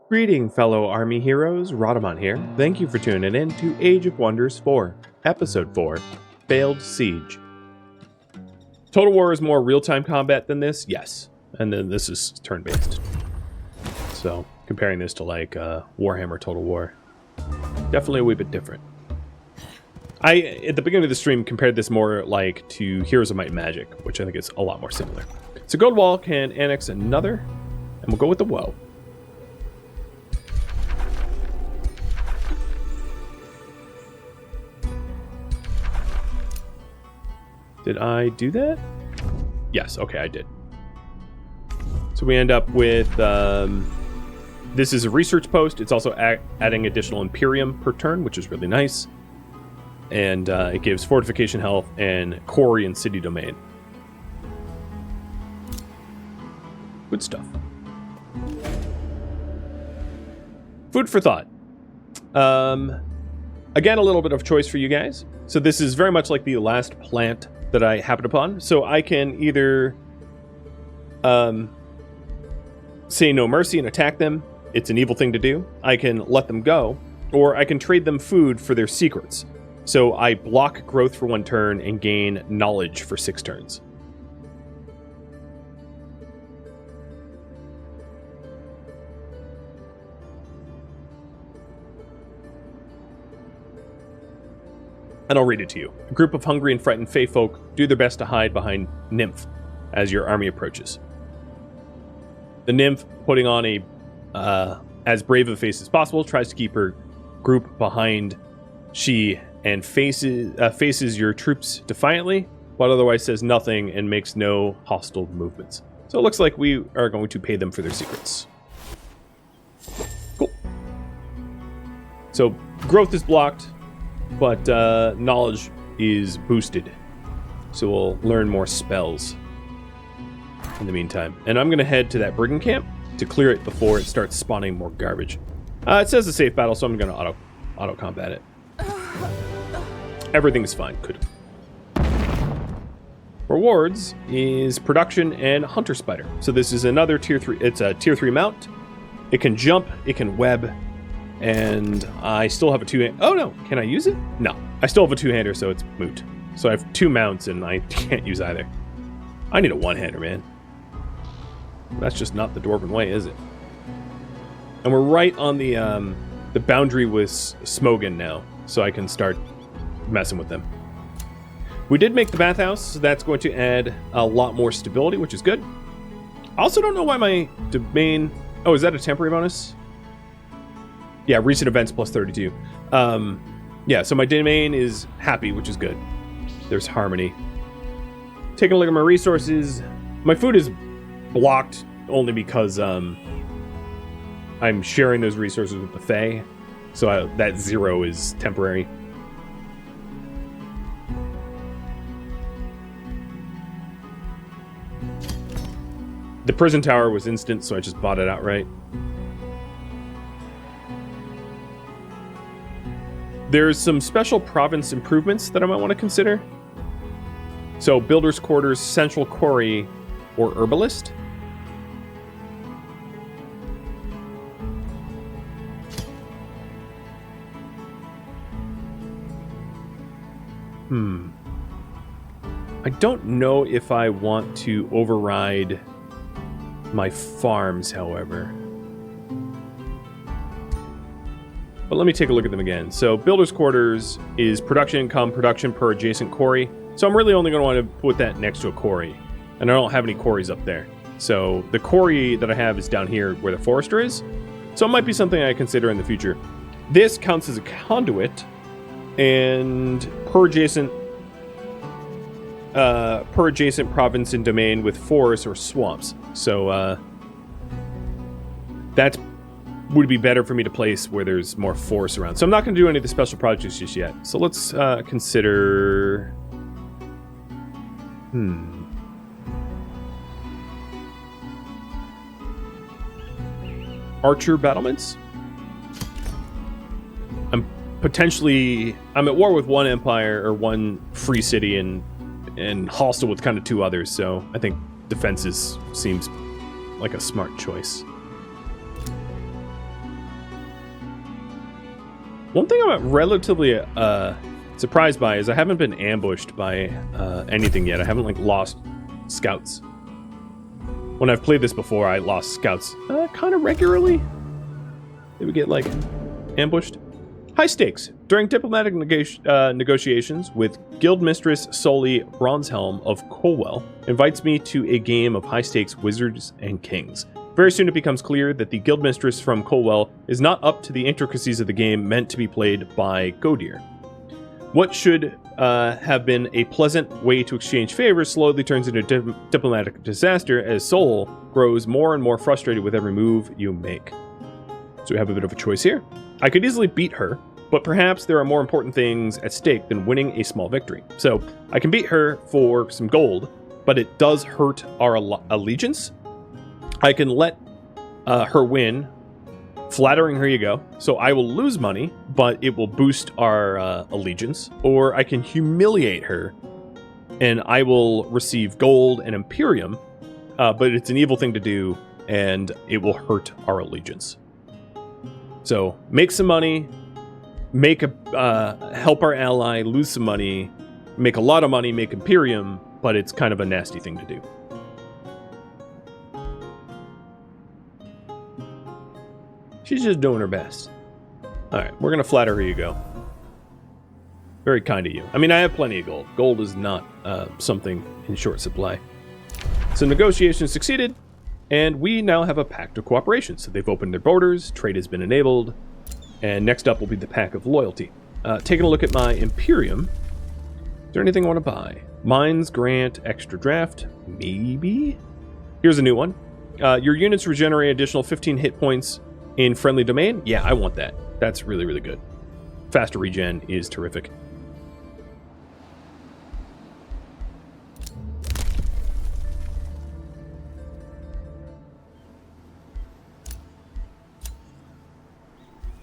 Greeting, fellow army heroes, Rhadamant here. Thank you for tuning in to Age of Wonders 4, Episode 4, Failed Siege. Total War is more real-time combat than this, yes. And then this is turn-based. So, comparing this to like Warhammer Total War, definitely a wee bit different. I, at the beginning of the stream, compared this more like to Heroes of Might and Magic, which I think is a lot more similar. So Gold Wall can annex another, and we'll go with the Woe. Did I do that? Yes, okay, I did. So we end up with, this is a research post. It's also adding additional Imperium per turn, which is really nice. And it gives fortification health and quarry and city domain. Good stuff. Food for thought. Again, a little bit of choice for you guys. So this is very much like the last plant that I happened upon. So I can either say no mercy and attack them. It's an evil thing to do. I can let them go, or I can trade them food for their secrets. So I block growth for 1 turn and gain knowledge for 6 turns. And I'll read it to you. A group of hungry and frightened fey folk do their best to hide behind Nymph as your army approaches. The Nymph, putting on a as brave a face as possible, tries to keep her group behind she and faces your troops defiantly, but otherwise says nothing and makes no hostile movements. So it looks like we are going to pay them for their secrets. Cool. So growth is blocked, but knowledge is boosted. So we'll learn more spells in the meantime. And I'm going to head to that brigand camp to clear it before it starts spawning more garbage. It says a safe battle, so I'm going to auto combat it. Everything's fine. Good. Rewards is production and hunter spider. So this is another tier 3. It's a tier 3 mount. It can jump. It can web. And I still have a 2-hand. Oh no, can I use it? No, I still have a 2-hander, so it's moot. So I have 2 mounts and I can't use either. I need a 1-hander, man. That's just not the Dwarven way, is it? And we're right on the boundary with Smogan now, so I can start messing with them. We did make the bathhouse, so that's going to add a lot more stability, which is good. I also don't know why my domain... Oh, is that a temporary bonus? Yeah, recent events plus 32. Yeah, so my domain is happy, which is good. There's harmony. Taking a look at my resources. My food is blocked only because I'm sharing those resources with the Fae. So that 0 is temporary. The prison tower was instant, so I just bought it outright. There's some special province improvements that I might want to consider. So, Builder's Quarters, Central Quarry, or Herbalist. I don't know if I want to override my farms, however. But let me take a look at them again. So Builder's Quarters is production income, production per adjacent quarry. So I'm really only going to want to put that next to a quarry. And I don't have any quarries up there. So the quarry that I have is down here where the forester is. So it might be something I consider in the future. This counts as a conduit. And per adjacent province and domain with forests or swamps. So that would be better for me to place where there's more forest around. So I'm not going to do any of the special projects just yet. So let's consider... Archer battlements? I'm at war with one empire or one free city and hostile with kind of 2 others, so I think defenses seems like a smart choice. One thing I'm relatively surprised by is I haven't been ambushed by anything yet. I haven't like lost scouts. When I've played this before, I lost scouts kind of regularly. They would get like ambushed. High stakes. During diplomatic negotiations with Guildmistress Sully Bronzehelm of Colwell invites me to a game of high stakes Wizards and Kings. Very soon it becomes clear that the Guildmistress from Colwell is not up to the intricacies of the game meant to be played by Godir. What should have been a pleasant way to exchange favors slowly turns into diplomatic disaster as Sol grows more and more frustrated with every move you make. So we have a bit of a choice here. I could easily beat her, but perhaps there are more important things at stake than winning a small victory. So I can beat her for some gold, but it does hurt our allegiance. I can let her win, flattering her ego, so I will lose money, but it will boost our allegiance. Or I can humiliate her, and I will receive gold and Imperium, but it's an evil thing to do, and it will hurt our allegiance. So make some money, help our ally, lose some money, make a lot of money, make Imperium, but it's kind of a nasty thing to do. She's just doing her best. Alright, we're going to flatter her ego. Very kind of you. I mean, I have plenty of gold. Gold is not something in short supply. So negotiations succeeded, and we now have a pact of cooperation. So they've opened their borders, trade has been enabled, and next up will be the pact of loyalty. Taking a look at my Imperium. Is there anything I want to buy? Mines grant extra draft? Maybe? Here's a new one. Your units regenerate additional 15 hit points in friendly domain? Yeah, I want that. That's really, really good. Faster regen is terrific.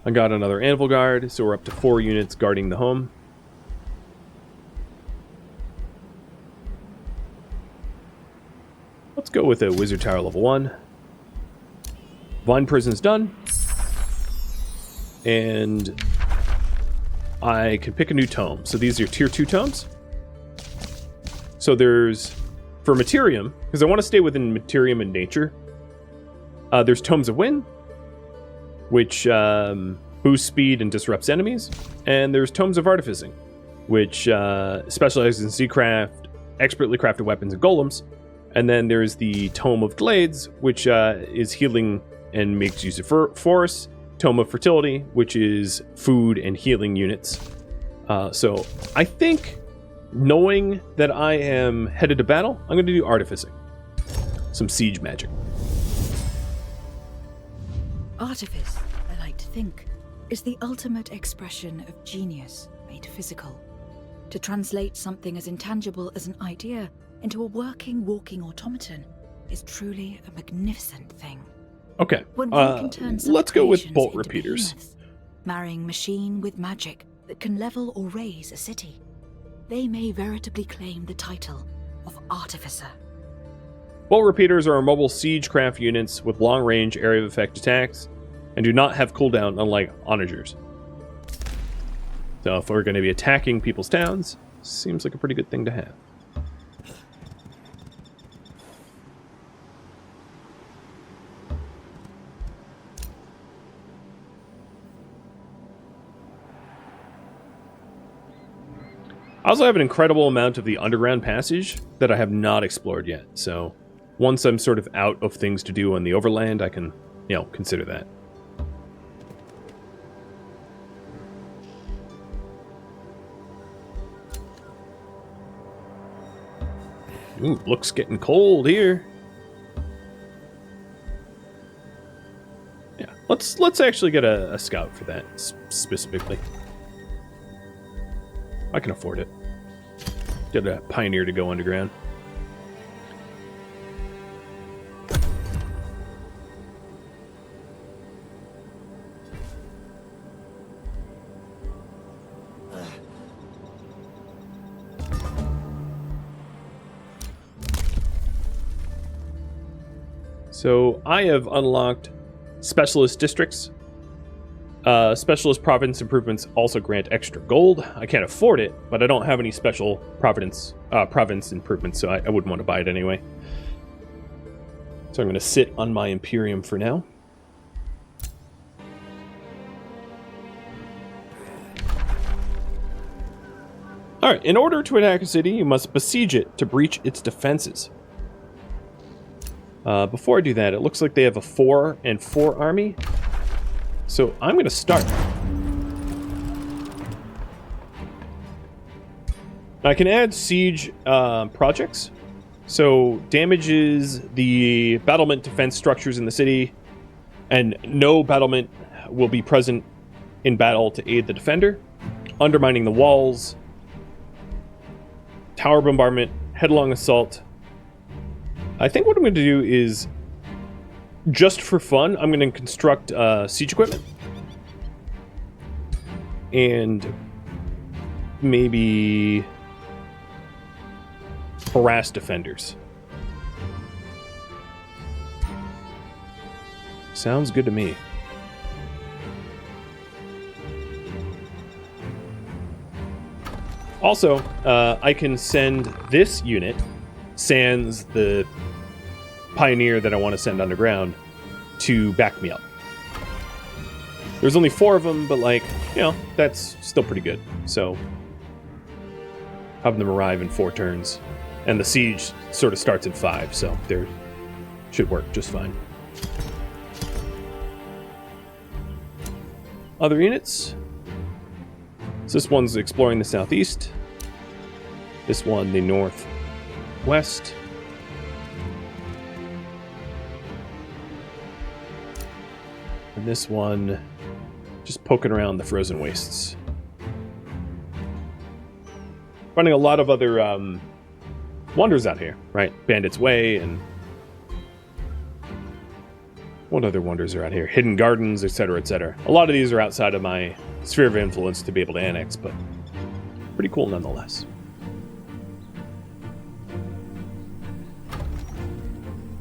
I got another Anvil Guard, so we're up to 4 units guarding the home. Let's go with a Wizard Tower level 1. Vine Prison's done. And I can pick a new tome. So these are tier 2 tomes. So there's, for Materium, because I want to stay within Materium and Nature, there's Tomes of Wind, which boosts speed and disrupts enemies. And there's Tomes of Artificing, which specializes in seacraft, expertly crafted weapons and golems. And then there's the Tome of Glades, which is healing and makes use of forests. Tome of Fertility, which is food and healing units. So I think, knowing that I am headed to battle, I'm going to do Artificing. Some siege magic. Artifice, I like to think, is the ultimate expression of genius made physical. To translate something as intangible as an idea into a working, walking automaton is truly a magnificent thing. Okay, When one can turn such let's go with creations bolt into repeaters. behemoths, marrying machine with magic that can level or raise a city, they may veritably claim the title of Artificer. Bolt repeaters are mobile siegecraft units with long-range area of effect attacks and do not have cooldown, unlike onagers. So if we're going to be attacking people's towns, seems like a pretty good thing to have. I also have an incredible amount of the underground passage that I have not explored yet, so once I'm sort of out of things to do on the overland, I can, consider that. Ooh, looks getting cold here. Yeah, let's actually get a scout for that specifically. I can afford it. Get a pioneer to go underground. So I have unlocked specialist districts. Specialist province improvements also grant extra gold. I can't afford it, but I don't have any special province improvements, so I wouldn't want to buy it anyway. So I'm going to sit on my Imperium for now. Alright, in order to attack a city, you must besiege it to breach its defenses. Before I do that, it looks like they have a 4 and 4 army. So I'm going to start. I can add siege projects. So damages the battlement defense structures in the city, and no battlement will be present in battle to aid the defender. Undermining the walls. Tower bombardment, headlong assault. I think what I'm going to do is, just for fun, I'm going to construct siege equipment. And maybe harass defenders. Sounds good to me. Also, I can send this unit, sans the pioneer that I want to send underground, to back me up. There's only 4 of them, but like, you know, that's still pretty good. So, having them arrive in 4 turns. And the siege sort of starts in 5, so they should work just fine. Other units. So this one's exploring the southeast. This one, the northwest. And this one, just poking around the frozen wastes. Running a lot of other wonders out here, right? Bandit's Way and what other wonders are out here? Hidden Gardens, etc., etc. A lot of these are outside of my sphere of influence to be able to annex, but pretty cool nonetheless.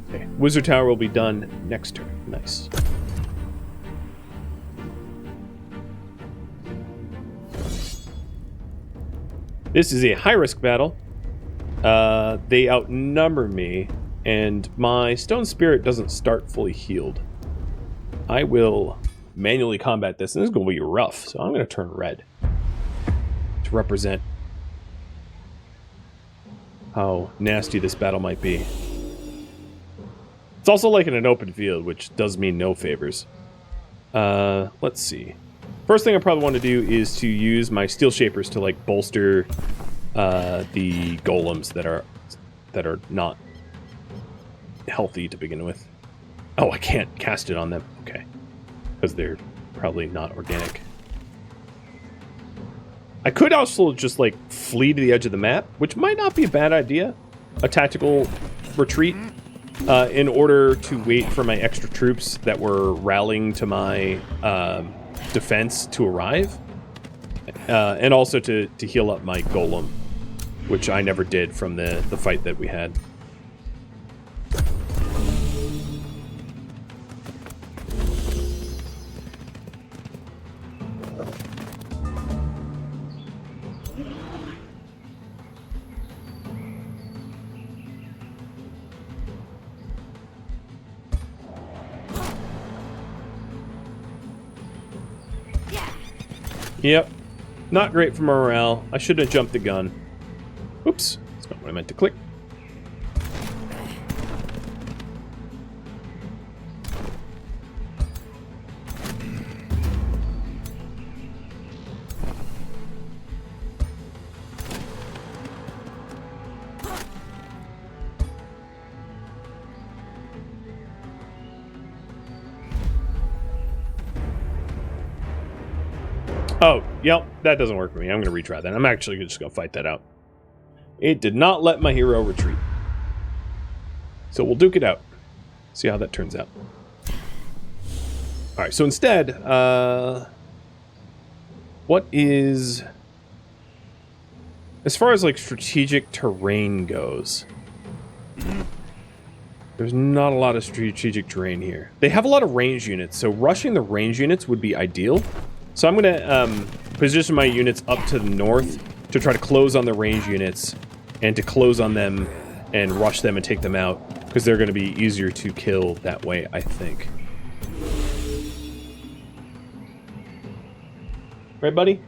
Okay, Wizard Tower will be done next turn. Nice. This is a high-risk battle. They outnumber me, and my Stone Spirit doesn't start fully healed. I will manually combat this, and this is going to be rough, so I'm going to turn red to represent how nasty this battle might be. It's also like in an open field, which does me no favors. Let's see. First thing I probably want to do is to use my Steel Shapers to like bolster the golems that are not healthy to begin with. Oh, I can't cast it on them. Okay. Because they're probably not organic. I could also just like flee to the edge of the map, which might not be a bad idea. A tactical retreat in order to wait for my extra troops that were rallying to my defense to arrive. And also to heal up my golem, which I never did from the fight that we had. Yep. Not great for morale. I should have jumped the gun. Oops. That's not what I meant to click. Oh, yep, that doesn't work for me. I'm going to retry that. I'm actually just going to fight that out. It did not let my hero retreat. So we'll duke it out. See how that turns out. Alright, so instead, what is... As far as, like, strategic terrain goes... There's not a lot of strategic terrain here. They have a lot of range units, so rushing the range units would be ideal. So I'm going to position my units up to the north to try to close on the range units and to close on them and rush them and take them out, because they're going to be easier to kill that way, I think. Right, buddy?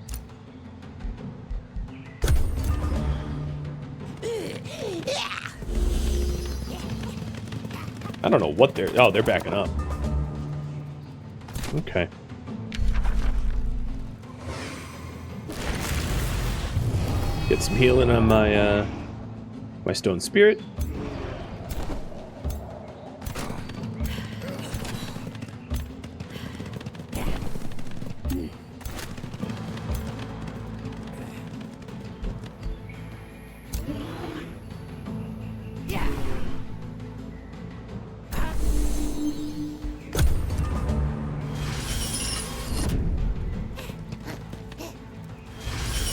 I don't know what they're... Oh, they're backing up. Okay. Get some healing on my, my stone spirit.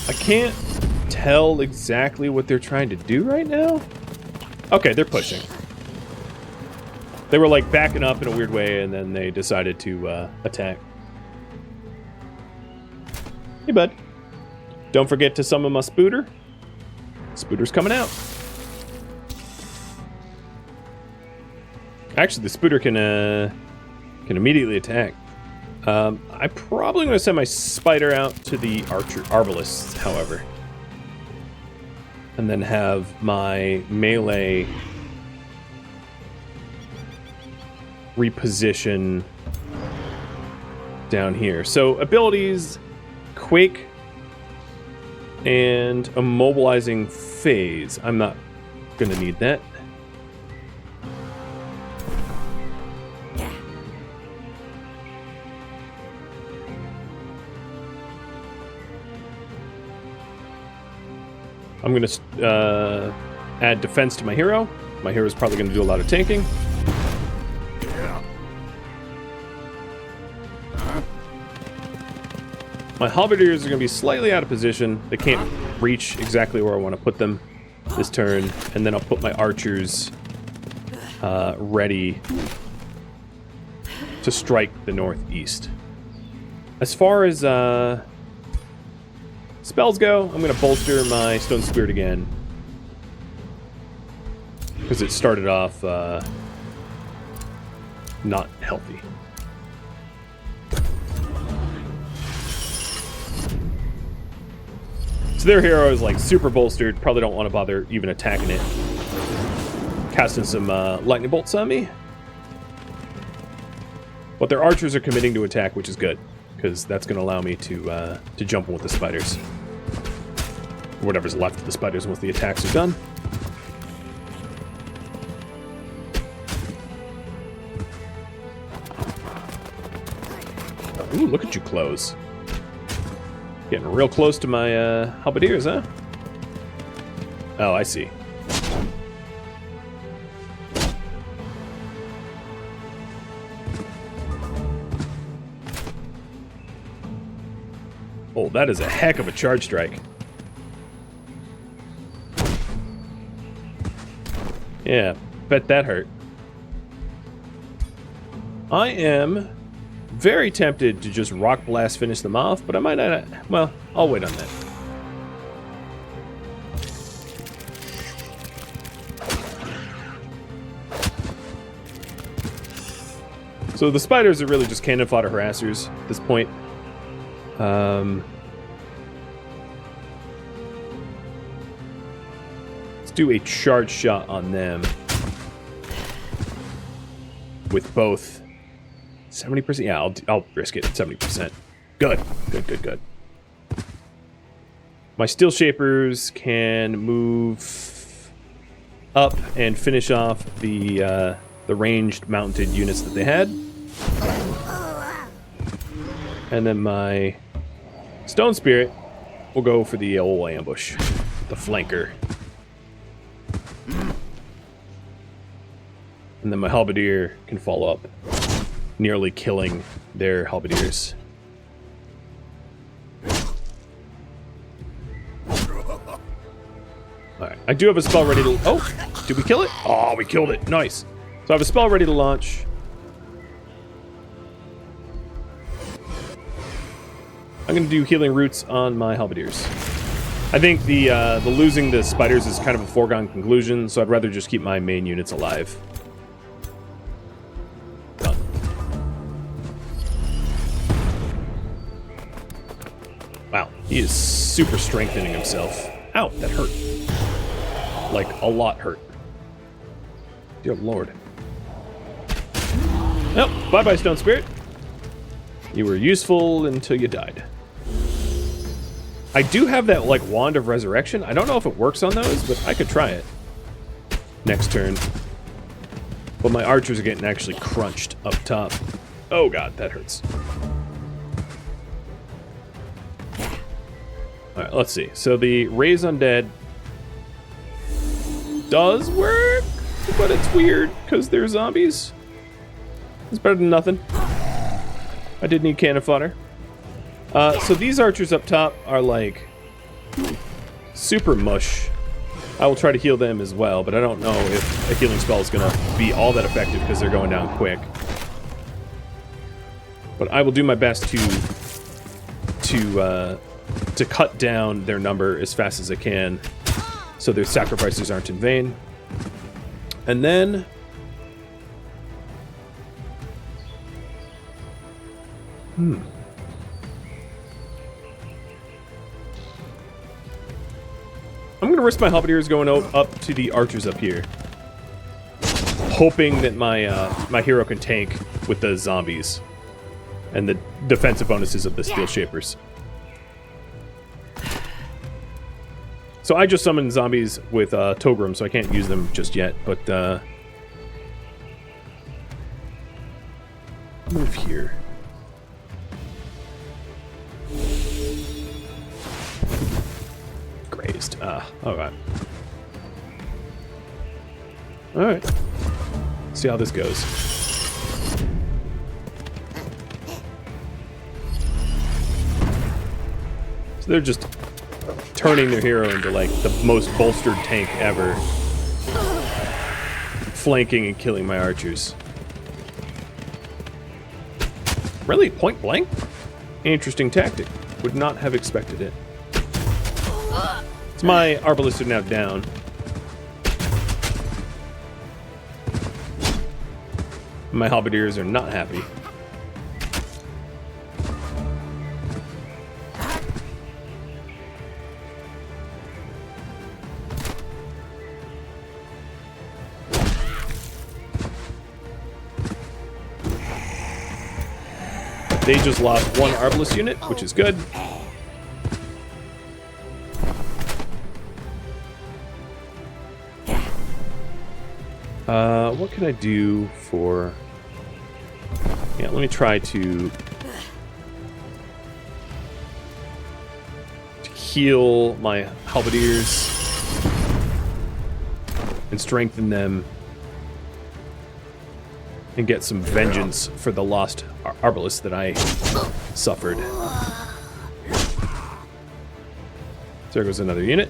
I can't tell exactly what they're trying to do right now. Okay, they're pushing. They were like backing up in a weird way, and then they decided to attack. Hey, bud. Don't forget to summon my Spooter. Spooter's coming out. Actually, the Spooter can immediately attack. I'm probably going to send my spider out to the arbalists, however. And then have my melee reposition down here. So abilities, Quake, and Immobilizing Phase. I'm not going to need that. I'm going to add defense to my hero. My hero's probably going to do a lot of tanking. My halberdiers are going to be slightly out of position. They can't reach exactly where I want to put them this turn. And then I'll put my archers ready to strike the northeast. As far as... spells go, I'm going to bolster my Stone Spirit again. Because it started off not healthy. So their hero is like super bolstered. Probably don't want to bother even attacking it. Casting some lightning bolts on me. But their archers are committing to attack, which is good. Because that's going to allow me to jump in with the spiders. Or whatever's left of the spiders once the attacks are done. Ooh, look at you close. Getting real close to my halberdiers, huh? Oh, I see. Oh, that is a heck of a charge strike. Yeah, bet that hurt. I am very tempted to just Rock Blast finish them off, but I might not... Well, I'll wait on that. So the spiders are really just cannon fodder harassers at this point. Let's do a charge shot on them with both 70%. Yeah, I'll risk it. 70%. Good. Good. My Steel Shapers can move up and finish off the ranged mounted units that they had. And then my Stone Spirit will go for the old ambush, the flanker. And then my halberdier can follow up, nearly killing their halberdiers. Alright, I do have a spell ready to... Oh! Did we kill it? Oh, we killed it. Nice. So I have a spell ready to launch. I'm going to do Healing Roots on my Halberdiers. I think the losing the spiders is kind of a foregone conclusion, so I'd rather just keep my main units alive. Done. Wow, he is super strengthening himself. Ow, that hurt. Like, a lot hurt. Dear Lord. Nope, bye-bye, Stone Spirit. You were useful until you died. I do have that, like, Wand of Resurrection. I don't know if it works on those, but I could try it. Next turn. But my archers are getting actually crunched up top. Oh god, that hurts. Alright, let's see. So the Raise Undead does work, but it's weird, because they're zombies. It's better than nothing. I did need cannon fodder. So these archers up top are like super mush. I will try to heal them as well, but I don't know if a healing spell is going to be all that effective because they're going down quick. But I will do my best to cut down their number as fast as I can so their sacrifices aren't in vain. And then I'm going to risk my Halberdiers going up to the archers up here, hoping that my hero can tank with the zombies and the defensive bonuses of the Steel Shapers. So I just summoned zombies with Togrim, so I can't use them just yet, but move here. Grazed. Alright. Alright. See how this goes. So they're just turning their hero into, like, the most bolstered tank ever. Flanking and killing my archers. Really? Point blank? Interesting tactic. Would not have expected it. So my arbalists are now down. My halberdiers are not happy. They just lost one arbalist unit, which is good. What can I do for... Yeah, let me try to heal my halberdiers and strengthen them and get some vengeance for the lost arbalists that I suffered. So there goes another unit.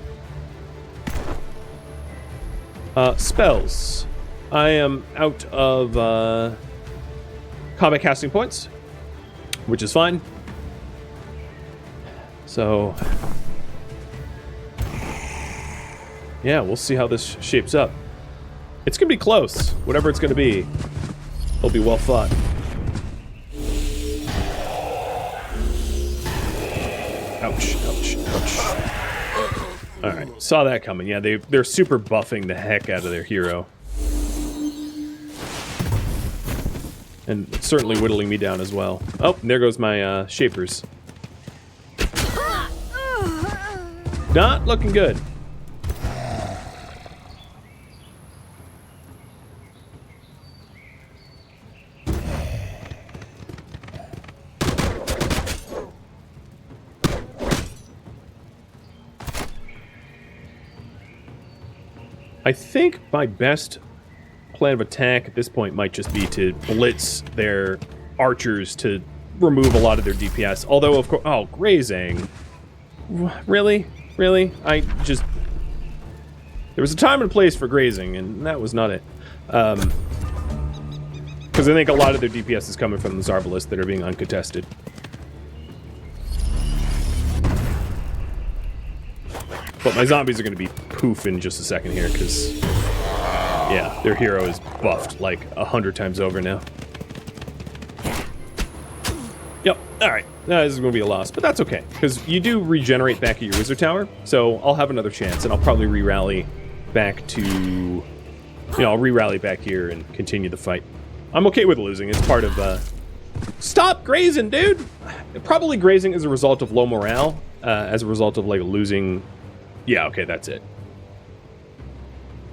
Spells. I am out of combat casting points, which is fine. So, yeah, we'll see how this shapes up. It's going to be close, whatever it's going to be. It'll be well fought. Ouch, ouch, ouch. Alright, saw that coming. Yeah, they're super buffing the heck out of their hero. And certainly whittling me down as well. Oh, there goes my shapers. Not looking good. I think my best plan of attack at this point might just be to blitz their archers to remove a lot of their DPS. Although, of course... Oh, grazing. Really? Really? I just... There was a time and place for grazing, and that was not it. Because I think a lot of their DPS is coming from the Zarbalist that are being uncontested. But my zombies are going to be poof in just a second here, because, yeah, their hero is buffed like 100 times over now. Yep, alright. This is going to be a loss, but that's okay, because you do regenerate back at your Wizard Tower, so I'll have another chance, and I'll probably re-rally back to... You know, I'll re-rally back here and continue the fight. I'm okay with losing. It's part of, Stop grazing, dude! Probably grazing as a result of low morale, as a result of, like, losing... Yeah, okay, that's it.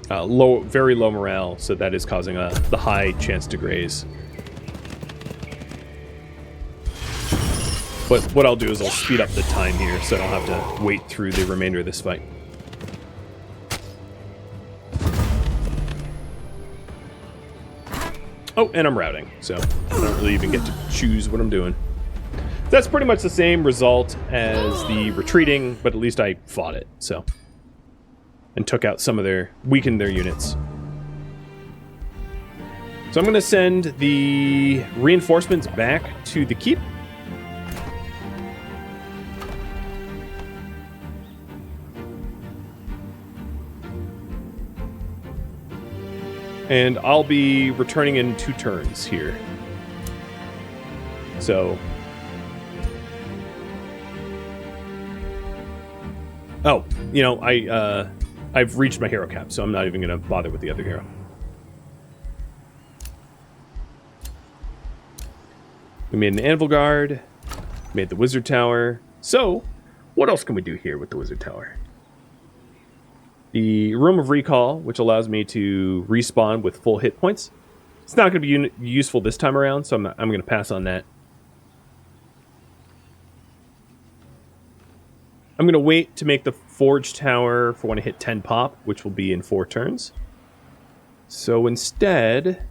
Very low morale, so that is causing the high chance to graze. But what I'll do is I'll speed up the time here, so I don't have to wait through the remainder of this fight. Oh, and I'm routing, so I don't really even get to choose what I'm doing. That's pretty much the same result as the retreating, but at least I fought it, so. And took out some of weakened their units. So I'm going to send the reinforcements back to the keep. And I'll be returning in 2 turns here. So... Oh, you know, I've reached my hero cap, so I'm not even going to bother with the other hero. We made an Anvil Guard, made the Wizard Tower. So, what else can we do here with the Wizard Tower? The Room of Recall, which allows me to respawn with full hit points. It's not going to be useful this time around, so I'm going to pass on that. I'm going to wait to make the Forge Tower for when I hit 10 pop, which will be in 4 turns. So instead,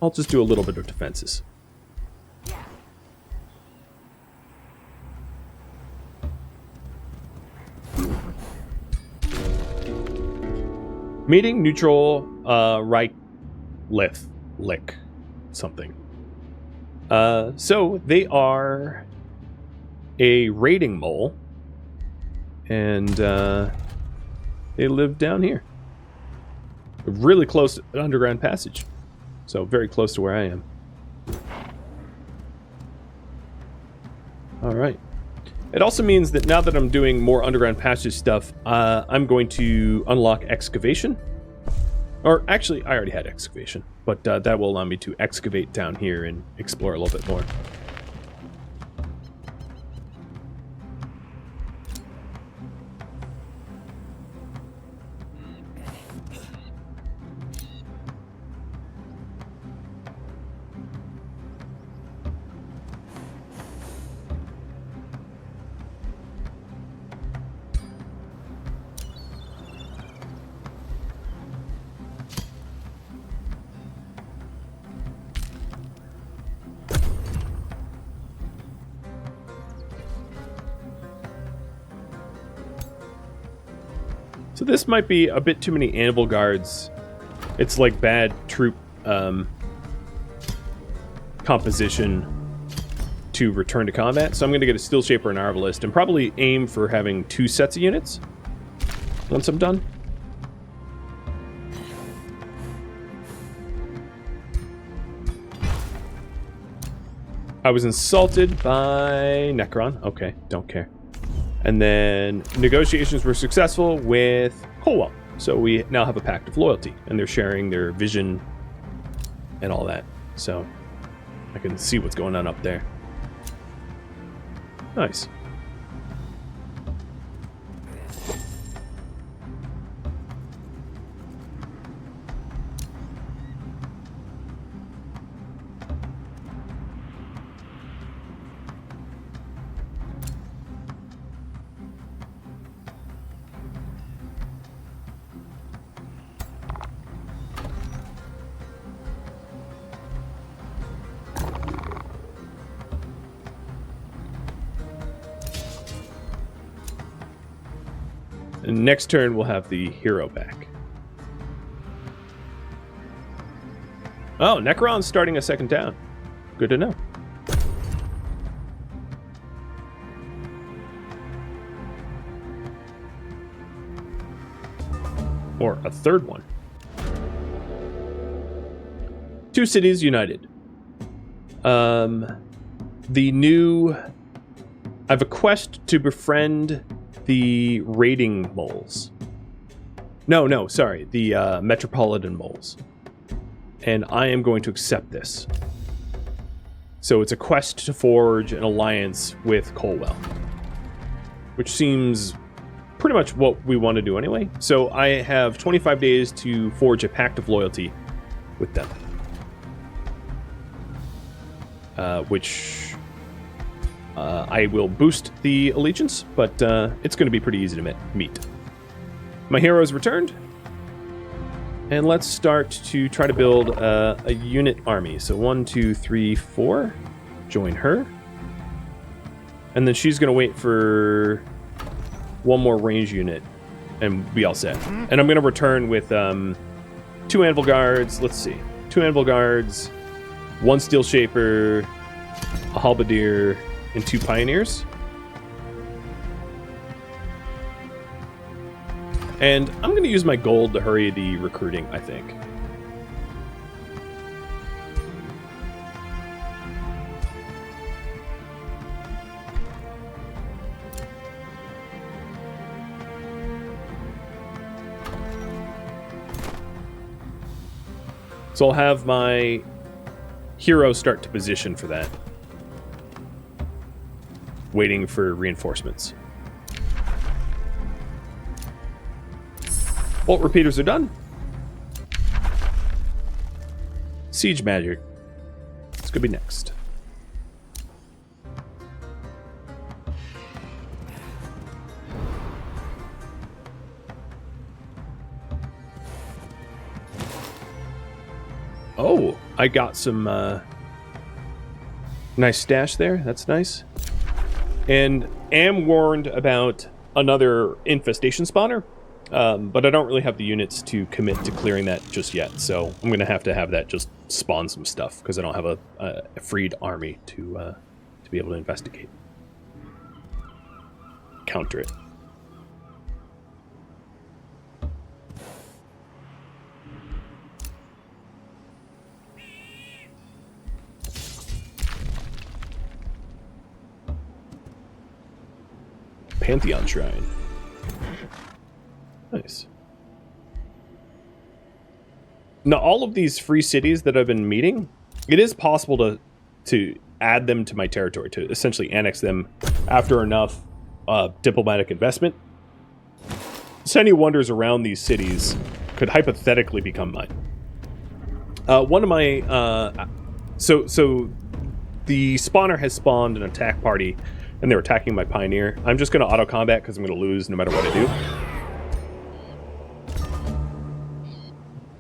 I'll just do a little bit of defenses. Meeting neutral right lick something. So they are a raiding mole, and they live down here, really close to an underground passage, so very close to where I am. All right. It also means that now that I'm doing more underground passage stuff, I'm going to unlock excavation. Or actually, I already had excavation, but that will allow me to excavate down here and explore a little bit more. So this might be a bit too many Anvil Guards. It's like bad troop composition to return to combat. So I'm going to get a Steel Shaper and Arbalist and probably aim for having 2 sets of units once I'm done. I was insulted by Necron. Okay, don't care. And then negotiations were successful with Colwell. So we now have a pact of loyalty, and they're sharing their vision and all that. So I can see what's going on up there. Nice. And next turn, we'll have the hero back. Oh, Necron's starting a second town. Good to know. Or a third one. 2 cities united. I have a quest to befriend the raiding moles. No, sorry, the metropolitan moles. And I am going to accept this. So it's a quest to forge an alliance with Colwell, which seems pretty much what we want to do anyway. So I have 25 days to forge a pact of loyalty with them. Which I will boost the allegiance, but it's going to be pretty easy to meet. My heroes returned, and let's start to try to build a unit army. So 1, 2, 3, 4. Join her. And then she's going to wait for one more range unit, and be all set. And I'm going to return with 2 anvil guards. Let's see. 2 anvil guards, 1 steel shaper, a halberdier, and 2 pioneers. And I'm going to use my gold to hurry the recruiting, I think. So I'll have my hero start to position for that. Waiting for reinforcements. Bolt repeaters are done. Siege magic. This could be next. Oh, I got some nice stash there. That's nice. And am warned about another infestation spawner, but I don't really have the units to commit to clearing that just yet. So I'm going to have that just spawn some stuff because I don't have a freed army to be able to investigate. Counter it. Pantheon Shrine. Nice. Now, all of these free cities that I've been meeting, it is possible to add them to my territory, to essentially annex them after enough diplomatic investment. Sending wonders around these cities could hypothetically become mine. One of my... So the spawner has spawned an attack party, and they're attacking my pioneer. I'm just going to auto-combat because I'm going to lose no matter what I do.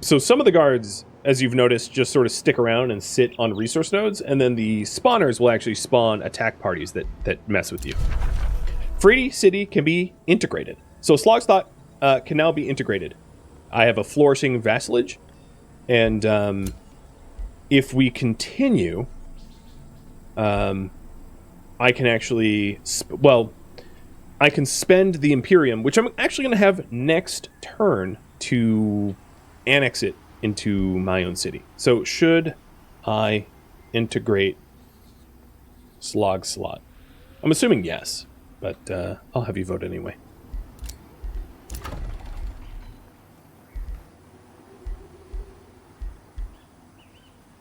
So some of the guards, as you've noticed, just sort of stick around and sit on resource nodes, and then the spawners will actually spawn attack parties that mess with you. Free City can be integrated. So Slogstock can now be integrated. I have a flourishing vassalage, and if we continue... I can actually, I can spend the Imperium, which I'm actually going to have next turn to annex it into my own city. So should I integrate Slog Slot? I'm assuming yes, but I'll have you vote anyway.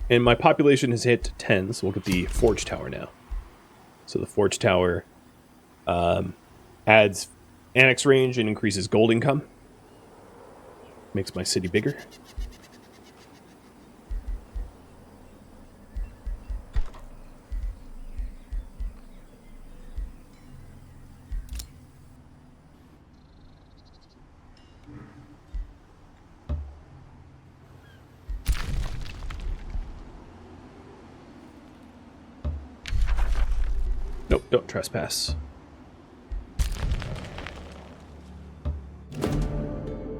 And my population has hit 10, so we'll get the Forge Tower now. So the Forge Tower adds annex range and increases gold income. Makes my city bigger. Nope, don't trespass.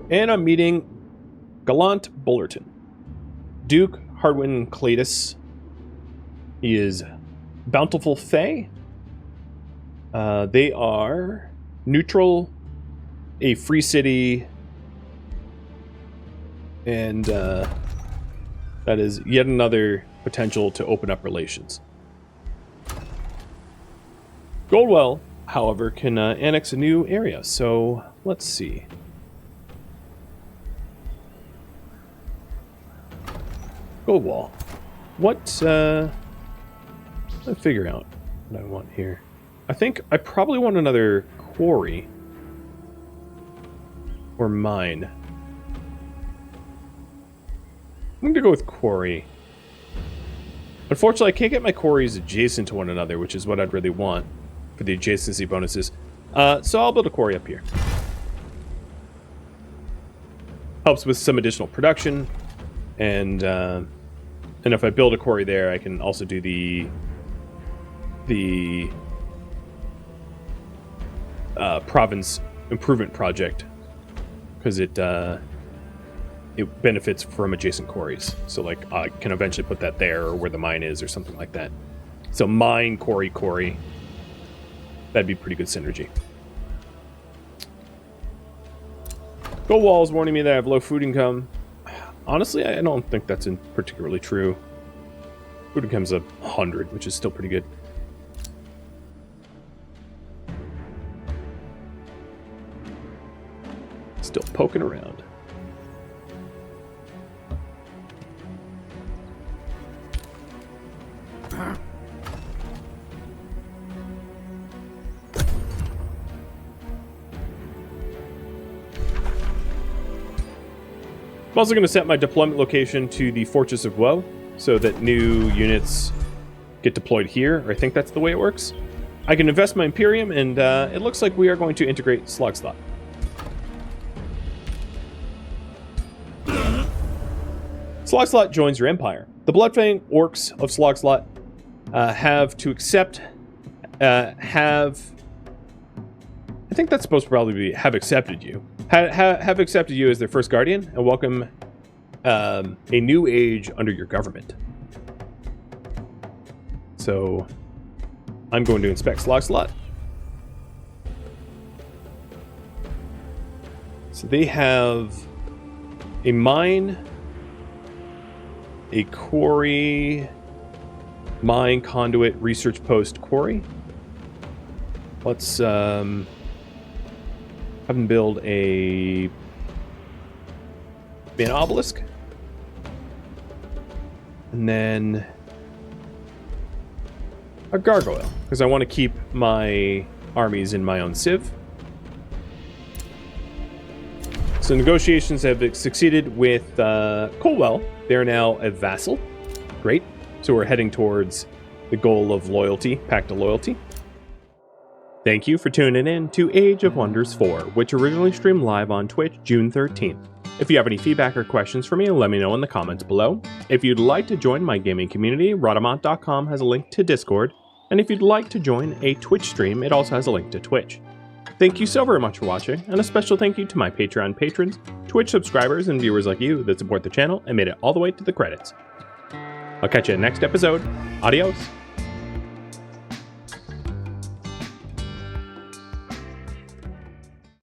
And I'm meeting Gallant Bullerton, Duke Hardwin Cletus. He is Bountiful Fae. They are neutral, a free city, and that is yet another potential to open up relations. Goldwell, however, can annex a new area, so let's see. Goldwall. What, let's figure out what I want here. I think I probably want another quarry. Or mine. I'm going to go with quarry. Unfortunately, I can't get my quarries adjacent to one another, which is what I'd really want for the adjacency bonuses. So I'll build a quarry up here. Helps with some additional production. And if I build a quarry there, I can also do the province improvement project, because it benefits from adjacent quarries. So like I can eventually put that there, or where the mine is, or something like that. So mine, quarry, that'd be pretty good synergy. Goldwall is warning me that I have low food income. Honestly, I don't think that's particularly true. Food income's 100, which is still pretty good. Still poking around. I'm also going to set my deployment location to the Fortress of Woe, so that new units get deployed here, or I think that's the way it works. I can invest my Imperium, and it looks like we are going to integrate Slogslot. Slogslot joins your empire. The Bloodfang orcs of Slogslot have to accept, I think that's supposed to probably be have accepted you. Have accepted you as their first guardian and welcome a new age under your government. So I'm going to inspect Slogslot. So they have a mine, a quarry, mine, conduit, research post, quarry. Let's have them build an obelisk. And then a gargoyle, because I want to keep my armies in my own civ. So negotiations have succeeded with Colwell. They're now a vassal. Great. So we're heading towards the goal of loyalty, Pact of Loyalty. Thank you for tuning in to Age of Wonders 4, which originally streamed live on Twitch June 13th. If you have any feedback or questions for me, let me know in the comments below. If you'd like to join my gaming community, Rhadamant.com has a link to Discord, and if you'd like to join a Twitch stream, it also has a link to Twitch. Thank you so very much for watching, and a special thank you to my Patreon patrons, Twitch subscribers, and viewers like you that support the channel and made it all the way to the credits. I'll catch you in the next episode. Adios.